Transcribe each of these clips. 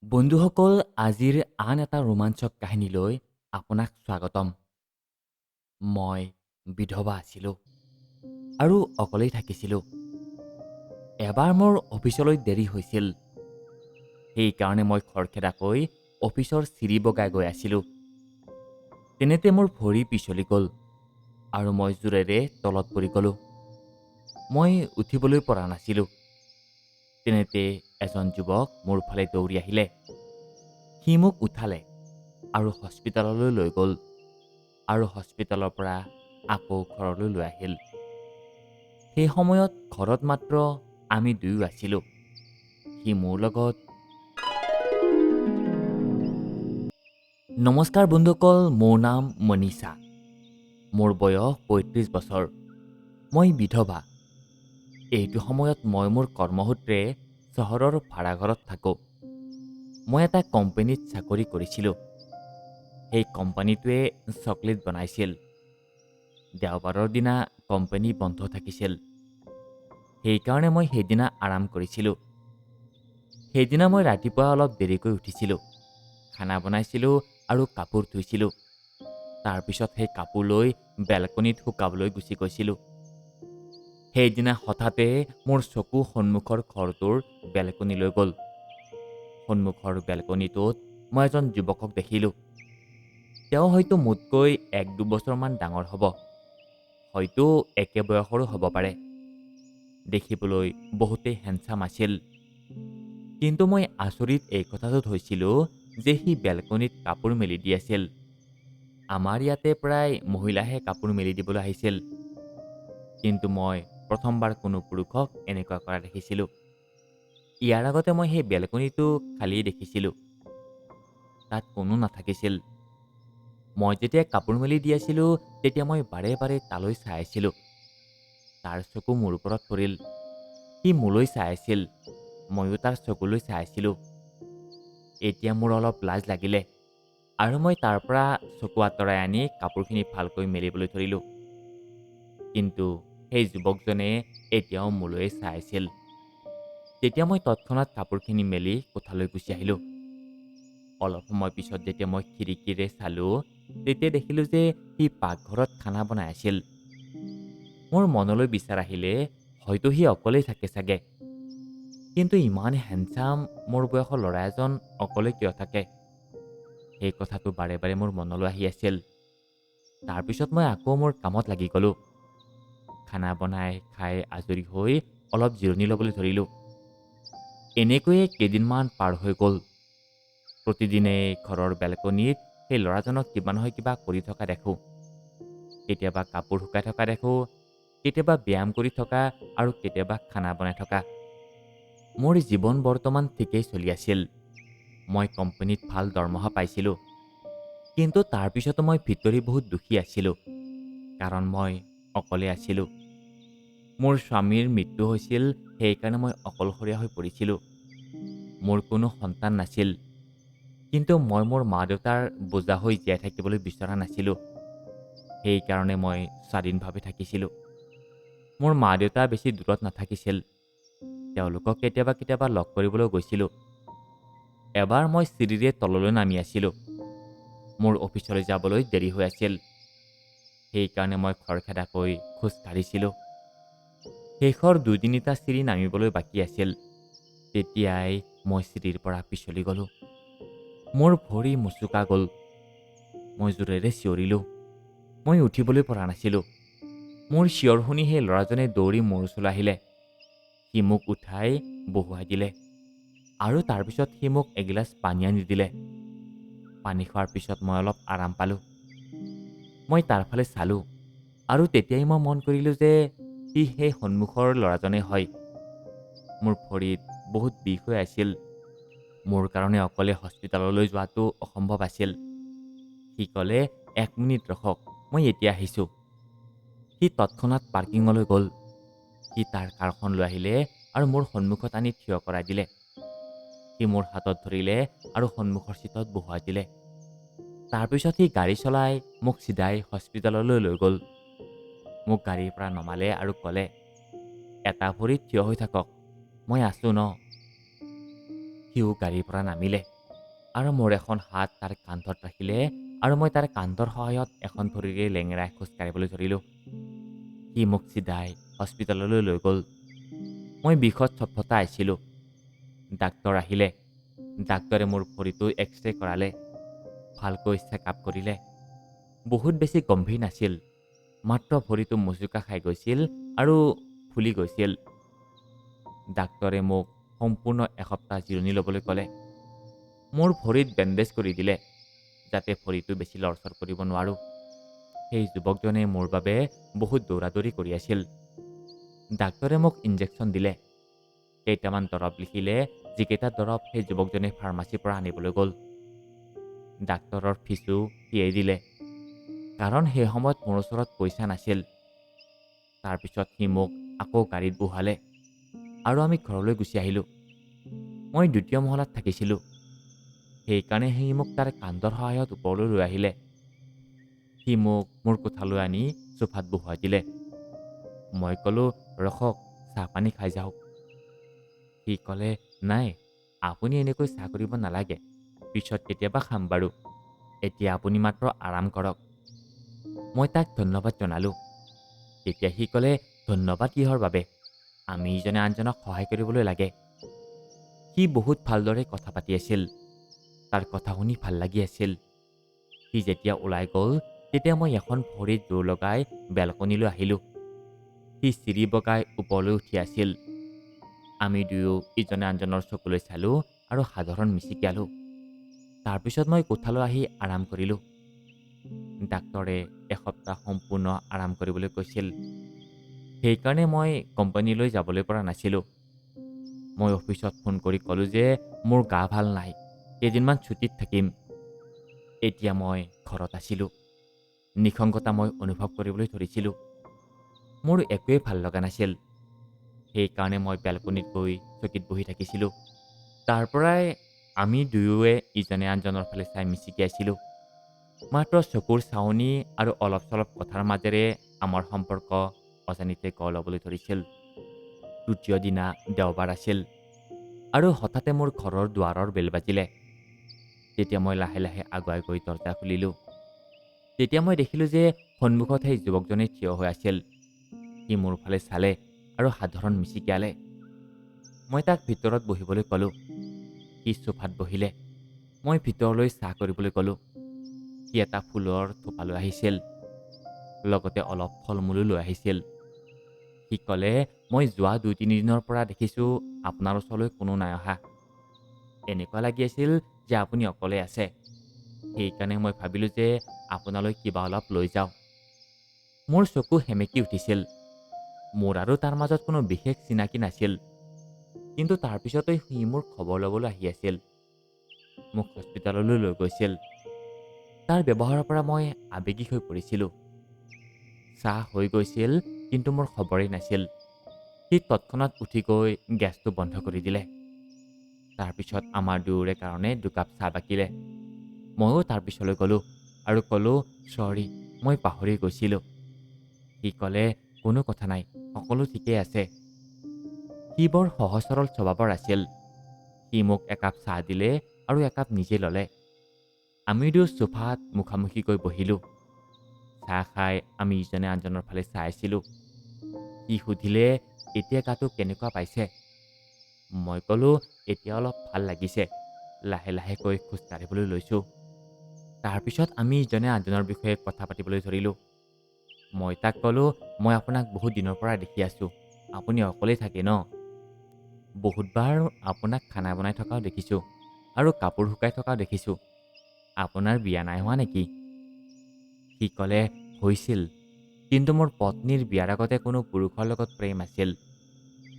বন্ধুসকল, আজিৰ আন এটা ৰোমাঞ্চক কাহিনীলৈ আপোনাক স্বাগতম। মই বিধৱা আছিলোঁ আৰু অকলেই থাকিছিলোঁ। এবাৰ মোৰ অফিচলৈ দেৰি হৈছিল। সেইকাৰণে মই খৰখেদাকৈ অফিচৰ চিৰি বগাই গৈ আছিলোঁ। তেনেতে মোৰ ভৰি পিছলি গ'ল আৰু মই জোৰেৰে তলত পৰি গ'লোঁ। মই উঠিবলৈ পৰা নাছিলোঁ। তেনেতে এজন যুৱক মোৰ ফালে দৌৰি আহিলে। সি মোক উঠালে আৰু হস্পিতাললৈ লৈ গ'ল আৰু হস্পিতালৰ পৰা আকৌ ঘৰলৈ লৈ আহিল। সেই সময়ত ঘৰত মাত্ৰ আমি দুয়ো আছিলোঁ। সি মোৰ লগত। নমস্কাৰ বন্ধুসকল, মোৰ নাম মনীষা। মোৰ বয়স ৩৫ বছৰ। মই বিধৱা। এইটো সময়ত মই মোৰ কৰ্মসূত্ৰে চহৰৰ ভাড়াঘৰত থাকোঁ। মই এটা কোম্পানীত চাকৰি কৰিছিলোঁ। সেই কোম্পানীটোৱে চকলেট বনাইছিল। দেওবাৰৰ দিনা কোম্পানী বন্ধ থাকিছিল। সেইকাৰণে মই সেইদিনা আৰাম কৰিছিলোঁ। সেইদিনা মই ৰাতিপুৱা অলপ দেৰিকৈ উঠিছিলোঁ। খানা বনাইছিলোঁ আৰু কাপোৰ ধুইছিলোঁ। তাৰপিছত সেই কাপোৰ লৈ বেলকনিত শুকাবলৈ গুচি গৈছিলোঁ। সেইদিনা হঠাতে মোৰ চকু সন্মুখৰ ঘৰটোৰ বেলকনিলৈ গ'ল। সন্মুখৰ বেলকনিটোত মই এজন যুৱকক দেখিলোঁ। তেওঁ হয়তো মোতকৈ ১-২ বছৰমান ডাঙৰ হ'ব। হয়তো একে বয়সৰো হ'ব পাৰে। দেখিবলৈ বহুতেই হেণ্ডচাম আছিল। কিন্তু মই আচৰিত এই কথাটোত হৈছিলোঁ যে সি বেলকনিত কাপোৰ মেলি দি আছিল। আমাৰ ইয়াতে প্ৰায় মহিলাহে কাপোৰ মেলি দিবলৈ আহিছিল। কিন্তু মই প্ৰথমবাৰ কোনো পুৰুষক এনেকুৱা কৰা দেখিছিলোঁ। ইয়াৰ আগতে মই সেই বেলকনিটো খালিয়ে দেখিছিলোঁ। তাত কোনো নাথাকিছিল। মই যেতিয়া কাপোৰ মেলি দি আছিলোঁ, তেতিয়া মই বাৰে বাৰে তালৈ চাই আছিলোঁ। তাৰ চকু মোৰ ওপৰত পৰিল। সি মোলৈ চাই আছিল। ময়ো তাৰ চকুলৈ চাই আছিলোঁ। এতিয়া মোৰ অলপ লাজ লাগিলে আৰু মই তাৰ পৰা চকু আঁতৰাই আনি কাপোৰখিনি ভালকৈ মেলিবলৈ ধৰিলোঁ। কিন্তু সেই যুৱকজনে এতিয়াও মোলৈয়ে চাই আছিল। তেতিয়া মই তৎক্ষণাত কাপোৰখিনি মেলি কোঠালৈ গুচি আহিলোঁ। অলপ সময় পিছত যেতিয়া মই খিৰিকীৰে চালোঁ, তেতিয়া দেখিলোঁ যে সি পাকঘৰত খানা বনাই আছিল। মোৰ মনলৈ বিচাৰ আহিলে হয়তো সি অকলেই থাকে চাগে। কিন্তু ইমান হেণ্ডচাম মোৰ বয়সৰ ল'ৰা এজন অকলে কিয় থাকে? সেই কথাটো বাৰে বাৰে মোৰ মনলৈ আহি আছিল। তাৰপিছত মই আকৌ মোৰ কামত লাগি গ'লোঁ। খানা বনাই খাই আজৰি হৈ অলপ জিৰণি ল'বলৈ ধৰিলোঁ। এনেকৈয়ে কেইদিনমান পাৰ হৈ গ'ল। প্ৰতিদিনে ঘৰৰ বেলকনিত সেই ল'ৰাজনক কিবা নহয় কিবা কৰি থকা দেখোঁ। কেতিয়াবা কাপোৰ শুকাই থকা দেখোঁ, কেতিয়াবা ব্যায়াম কৰি থকা আৰু কেতিয়াবা খানা বনাই থকা। মোৰ জীৱন বৰ্তমান ঠিকেই চলি আছিল। মই কোম্পানীত ভাল দৰমহা পাইছিলোঁ। কিন্তু তাৰপিছতো মই ভিতৰি বহুত দুখী আছিলোঁ। কাৰণ মই অকলে আছিলোঁ। মোৰ স্বামীৰ মৃত্যু হৈছিল, সেইকাৰণে মই অকলশৰীয়া হৈ পৰিছিলোঁ। মোৰ কোনো সন্তান নাছিল। কিন্তু মই মোৰ মা-দেউতাৰ বোজা হৈ জীয়াই থাকিবলৈ বিচৰা নাছিলোঁ। সেইকাৰণে মই স্বাধীনভাৱে থাকিছিলোঁ। মোৰ মা-দেউতা বেছি দূৰত নাথাকিছিল। তেওঁলোকক কেতিয়াবা কেতিয়াবা লগ কৰিবলৈ গৈছিলোঁ। এবাৰ মই চিৰিৰে তললৈ নামি আছিলোঁ। মোৰ অফিচলৈ যাবলৈ দেৰি হৈ আছিল। সেইকাৰণে মই খৰখেদাকৈ খোজ কাঢ়িছিলোঁ। শেষৰ ২-৩টা চিৰি নামিবলৈ বাকী আছিল। তেতিয়াই মই চিৰিৰ পৰা পিছলি গ'লোঁ। মোৰ ভৰি মোচোকা গ'ল। মই জোৰেৰে চিঞৰিলোঁ। মই উঠিবলৈ পৰা নাছিলোঁ। মোৰ চিঞৰ শুনি সেই ল'ৰাজনে দৌৰি মোৰ ওচৰলৈ আহিলে। সি মোক উঠাই বহুৱাই দিলে আৰু তাৰপিছত সি মোক এগিলাচ পানী আনি দিলে। পানী খোৱাৰ পিছত মই অলপ আৰাম পালোঁ। মই তাৰ ফালে চালোঁ আৰু তেতিয়াই মই মন কৰিলোঁ যে সি সেই সন্মুখৰ ল'ৰাজনেই হয়। মোৰ ভৰিত বহুত বিষ হৈ আছিল। মোৰ কাৰণে অকলে হস্পিতাললৈ যোৱাটো অসম্ভৱ আছিল। সি ক'লে, "১ মিনিট ৰখক, মই এতিয়া আহিছোঁ।" সি তৎক্ষণাত পাৰ্কিঙলৈ গ'ল। সি তাৰ কাৰখন লৈ আহিলে আৰু মোৰ সন্মুখত আনি থিয় কৰাই দিলে। সি মোৰ হাতত ধৰিলে আৰু সন্মুখৰ চিটত বহুৱাই দিলে। তাৰপিছত সি গাড়ী চলাই মোক চিধাই হস্পিতাললৈ লৈ গ'ল। মোক গাড়ীৰ পৰা নমালে আৰু ক'লে, "এটা ভৰিত থিয় হৈ থাকক, মই আছোঁ ন।" সিও গাড়ীৰ পৰা নামিলে আৰু মোৰ এখন হাত তাৰ কান্ধত ৰাখিলে আৰু মই তাৰ কান্ধৰ সহায়ত এখন ভৰিৰে লেঙেৰাই খোজকাঢ়িবলৈ ধৰিলোঁ। সি মোক চিধাই হস্পিটেললৈ লৈ গ'ল। মই বিষত ছটফটাই আহিছিলোঁ। ডাক্তৰ আহিলে। ডাক্তৰে মোৰ ভৰিটো এক্সৰে কৰালে, ভালকৈ চেকআপ কৰিলে। বহুত বেছি গম্ভীৰ নাছিল, মাত্ৰ ভৰিটো মোচোকা খাই গৈছিল আৰু ফুলি গৈছিল। ডাক্তৰে মোক সম্পূৰ্ণ এসপ্তাহ জিৰণি ল'বলৈ ক'লে। মোৰ ভৰিত বেণ্ডেজ কৰি দিলে, যাতে ভৰিটো বেছি লৰচৰ কৰিব নোৱাৰোঁ। সেই যুৱকজনে মোৰ বাবে বহুত দৌৰাদৌৰি কৰি আছিল। ডাক্তৰে মোক ইনজেকশ্যন দিলে, কেইটামান দৰৱ লিখিলে, যিকেইটা দৰৱ সেই যুৱকজনে ফাৰ্মাচীৰ পৰা আনিবলৈ গ'ল। ডাক্তৰৰ ফিজো সিয়েই দিলে, কাৰণ সেই সময়ত মোৰ ওচৰত পইচা নাছিল। তাৰপিছত সি মোক আকৌ গাড়ীত বহালে আৰু আমি ঘৰলৈ গুচি আহিলোঁ। মই 2য় মহলাত থাকিছিলোঁ, সেইকাৰণে সি মোক তাৰ কান্ধৰ সহায়ত ওপৰলৈ লৈ আহিলে। সি মোক মোৰ কোঠালৈ আনি চোফাত বহুৱাই দিলে। মই ক'লোঁ, ৰখক, চাহপানী খাই যাওক। সি ক'লে, নাই, আপুনি এনেকৈ চাহ কৰিব নালাগে, পিছত কেতিয়াবা খাম বাৰু, এতিয়া আপুনি মাত্ৰ আৰাম কৰক। মই তাক ধন্যবাদ জনালোঁ। তেতিয়া সি ক'লে, ধন্যবাদ কিহৰ বাবে, আমি ইজনে আনজনক সহায় কৰিবলৈ লাগে। সি বহুত ভালদৰে কথা পাতি আছিল, তাৰ কথা শুনি ভাল লাগি আছিল। সি যেতিয়া ওলাই গ'ল, তেতিয়া মই এখন ভৰিত জোৰ লগাই বেলকনিলৈ আহিলোঁ। সি চিৰি বগাই ওপৰলৈ উঠি আছিল। আমি দুয়ো ইজনে আনজনৰ চকুলৈ চালোঁ আৰু সাধাৰণ মিচিকিয়ালোঁ। তাৰপিছত মই কোঠালৈ আহি আৰাম কৰিলোঁ। ডাক্তৰে এসপ্তাহ সম্পূৰ্ণ আৰাম কৰিবলৈ কৈছিল, সেইকাৰণে মই কোম্পানীলৈ যাবলৈ পৰা নাছিলোঁ। মই অফিচত ফোন কৰি ক'লোঁ যে মোৰ গা ভাল নাই, কেইদিনমান ছুটীত থাকিম। এতিয়া মই ঘৰত আছিলোঁ। নিসংগতা মই অনুভৱ কৰিবলৈ ধৰিছিলোঁ। মোৰ একোৱেই ভাল লগা নাছিল। সেইকাৰণে মই বেলকনিত গৈ চকীত বহি থাকিছিলোঁ। তাৰ পৰাই আমি দুয়োৱে ইজনে আনজনৰ ফালে চাই মিচিকিয়াইছিলোঁ। মাত্ৰ চকুৰ চাৱনি আৰু অলপ চলপ কথাৰ মাজেৰে আমাৰ সম্পৰ্ক অজানিতে গঢ় ল'বলৈ ধৰিছিল। 3য় দিনা দেওবাৰ আছিল আৰু হঠাতে মোৰ ঘৰৰ দুৱাৰৰ বেল বাজিলে। তেতিয়া মই লাহে লাহে আগুৱাই গৈ দৰজা খুলিলোঁ। তেতিয়া মই দেখিলোঁ যে সন্মুখত সেই যুৱকজনে থিয় হৈ আছিল। সি মোৰ ফালে চালে আৰু সাধাৰণ মিচিকিয়ালে। মই তাক ভিতৰত বহিবলৈ ক'লোঁ। সি চোফাত বহিলে। মই ভিতৰলৈ চাহ কৰিবলৈ ক'লোঁ। সি এটা ফুলৰ থোপা লৈ আহিছিল, লগতে অলপ ফল মূলো লৈ আহিছিল। সি ক'লে, মই যোৱা 2-3 দিনৰ পৰা দেখিছোঁ আপোনাৰ ওচৰলৈ কোনো নাই অহা। এনেকুৱা লাগি আছিল যে আপুনি অকলে আছে। সেইকাৰণে মই ভাবিলোঁ যে আপোনালৈ কিবা অলপ লৈ যাওঁ। মোৰ চকু সেমেকি উঠিছিল। মোৰ আৰু তাৰ মাজত কোনো বিশেষ চিনাকি নাছিল, কিন্তু তাৰপিছতে সি মোৰ খবৰ ল'বলৈ আহি আছিল। মোক হস্পিটেললৈ লৈ গৈছিল। তাৰ ব্যৱহাৰৰ পৰা মই আৱেগিক হৈ পৰিছিলোঁ। চাহ হৈ গৈছিল, কিন্তু মোৰ খবৰেই নাছিল। সি তৎক্ষণাত উঠি গৈ গেছটো বন্ধ কৰি দিলে। তাৰপিছত আমাৰ দুয়োৰে কাৰণে 2 কাপ চাহ বাকিলে। ময়ো তাৰ পিছলৈ গ'লোঁ আৰু ক'লোঁ, চৰি, মই পাহৰি গৈছিলোঁ। সি ক'লে, কোনো কথা নাই, সকলো ঠিকেই আছে। সি বৰ সহজ সৰল স্বভাৱৰ আছিল। সি মোক একাপ চাহ দিলে আৰু একাপ নিজে ল'লে। আমি দুয়ো চোফাত মুখামুখিকৈ বহিলোঁ। চাহ খাই আমি ইজনে আনজনৰ ফালে চাই আছিলোঁ। সি সুধিলে, এতিয়া গাটো কেনেকুৱা পাইছে? মই ক'লোঁ, এতিয়া অলপ ভাল লাগিছে, লাহে লাহেকৈ খোজকাঢ়িবলৈ লৈছোঁ। তাৰপিছত আমি ইজনে আনজনৰ বিষয়ে কথা পাতিবলৈ ধৰিলোঁ। মই তাক ক'লোঁ, মই আপোনাক বহুত দিনৰ পৰা দেখি আছোঁ, আপুনি অকলেই থাকে ন? বহুতবাৰ আপোনাক খানা বনাই থকাও দেখিছোঁ আৰু কাপোৰ শুকাই থকাও দেখিছোঁ। আপোনাৰ বিয়া নাই হোৱা নেকি? সি ক'লে, হৈছিল, কিন্তু মোৰ পত্নীৰ বিয়াৰ আগতে কোনো পুৰুষৰ লগত প্ৰেম আছিল।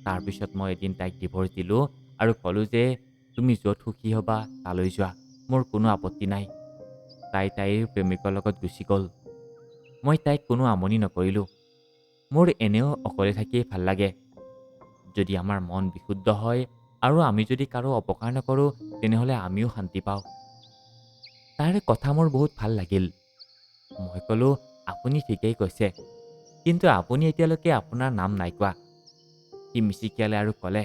তাৰপিছত মই এদিন তাইক ডিভ'ৰ্চ দিলোঁ আৰু ক'লোঁ যে তুমি য'ত সুখী হ'বা তালৈ যোৱা, মোৰ কোনো আপত্তি নাই। তাই তাইৰ প্ৰেমিকৰ লগত গুচি গ'ল। মই তাইক কোনো আমনি নকৰিলোঁ। মোৰ এনেও অকলে থাকিয়েই ভাল লাগে। যদি আমাৰ মন বিশুদ্ধ হয় আৰু আমি যদি কাৰো অপকাৰ নকৰোঁ, তেনেহ'লে আমিও শান্তি পাওঁ। তাইৰ কথা মোৰ বহুত ভাল লাগিল। মই ক'লোঁ, আপুনি ঠিকেই কৈছে, কিন্তু আপুনি এতিয়ালৈকে আপোনাৰ নাম নাই কোৱা। সি মিচিকিয়ালে আৰু ক'লে,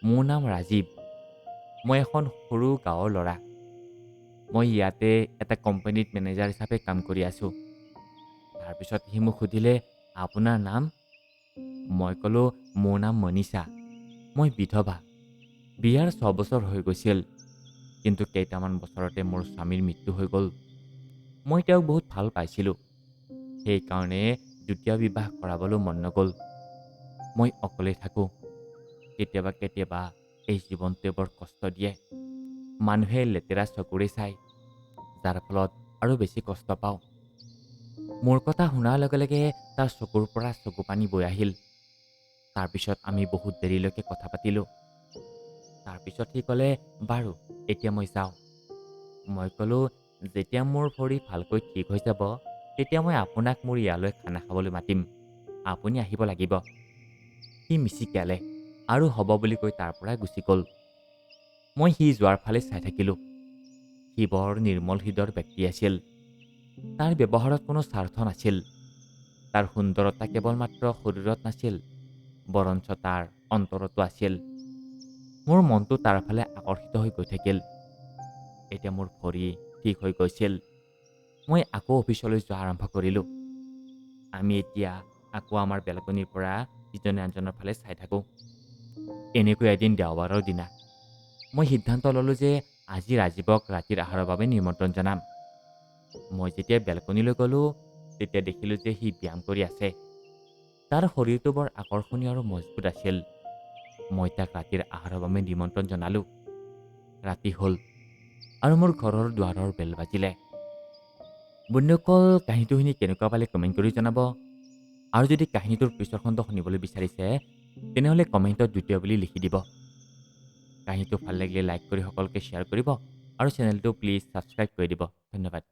মোৰ নাম ৰাজীৱ। মই এখন সৰু গাঁৱৰ ল'ৰা। মই ইয়াতে এটা কোম্পানীত মেনেজাৰ হিচাপে কাম কৰি আছোঁ। তাৰপিছত সি মোক সুধিলে, আপোনাৰ নাম? মই ক'লোঁ, মোৰ নাম মনীষা। মই বিধৱা। বিয়াৰ 6 বছৰ হৈ গৈছিল, কিন্তু কেইটামান বছৰতে মোৰ স্বামীৰ মৃত্যু হৈ গ'ল। মই তেওঁক বহুত ভাল পাইছিলোঁ, সেইকাৰণে দ্বিতীয় বিবাহ কৰাবলৈ মন নগ'ল। মই অকলে থাকোঁ। কেতিয়াবা কেতিয়াবা এই জীৱনটোৱে বৰ কষ্ট দিয়ে। মানুহে লেতেৰা চকুৰে চায়, যাৰ ফলত আৰু বেছি কষ্ট পাওঁ। মোৰ কথা শুনাৰ লগে লগে তাৰ চকুৰ পৰা চকু পানী বৈ আহিল। তাৰপিছত আমি বহুত দেৰিলৈকে কথা পাতিলোঁ। তাৰপিছত সি ক'লে, বাৰু এতিয়া মই যাওঁ। মই ক'লোঁ, যেতিয়া মোৰ ভৰি ভালকৈ ঠিক হৈ যাব, তেতিয়া মই আপোনাক মোৰ ইয়ালৈ খানা খাবলৈ মাতিম। আপুনি আহিব লাগিব। সি মিচিকিয়ালে আৰু হ'ব বুলি কৈ তাৰ পৰা গুচি গ'ল। মই সি যোৱাৰ ফালে চাই থাকিলোঁ। সি বৰ নিৰ্মল হৃদয়ৰ ব্যক্তি আছিল। তাৰ ব্যৱহাৰত কোনো স্বাৰ্থ নাছিল। তাৰ সুন্দৰতা কেৱল মাত্ৰ শৰীৰত নাছিল, বৰঞ্চ তাৰ অন্তৰতো আছিল। মোৰ মনটো তাৰ ফালে আকৰ্ষিত হৈ গৈ থাকিল। এতিয়া মোৰ ভৰি ঠিক হৈ গৈছিল। মই আকৌ অফিচলৈ যোৱা আৰম্ভ কৰিলোঁ। আমি এতিয়া আকৌ আমাৰ বেলকনিৰ পৰা ইজনে আনজনৰ ফালে চাই থাকোঁ। এনেকৈ এদিন দেওবাৰৰ দিনা মই সিদ্ধান্ত ল'লোঁ যে আজি ৰাজীৱক ৰাতিৰ আহাৰৰ বাবে নিমন্ত্ৰণ জনাম। মই যেতিয়া বেলকনিলৈ গ'লোঁ, তেতিয়া দেখিলোঁ যে সি ব্যায়াম কৰি আছে। তাৰ শৰীৰটো বৰ আকৰ্ষণীয় আৰু মজবুত আছিল। মই তাক ৰাতিৰ আহাৰৰ বাবে নিমন্ত্ৰণ জনালোঁ। ৰাতি হ'ল আৰু মোৰ ঘৰৰ দুৱাৰৰ বেল বাজিলে। বন্ধুসকল, কাহিনীটো শুনি কেনেকুৱা পালে কমেণ্ট কৰি জনাব। আৰু যদি কাহিনীটোৰ পিছৰ খণ্ড শুনিবলৈ বিচাৰিছে, তেনেহ'লে কমেণ্টত দ্বিতীয় বুলি লিখি দিব। কাহিনীটো ভাল লাগিলে লাইক কৰি সকলোকে শ্বেয়াৰ কৰিব আৰু চেনেলটো প্লিজ ছাবস্ক্ৰাইব কৰি দিব। ধন্যবাদ।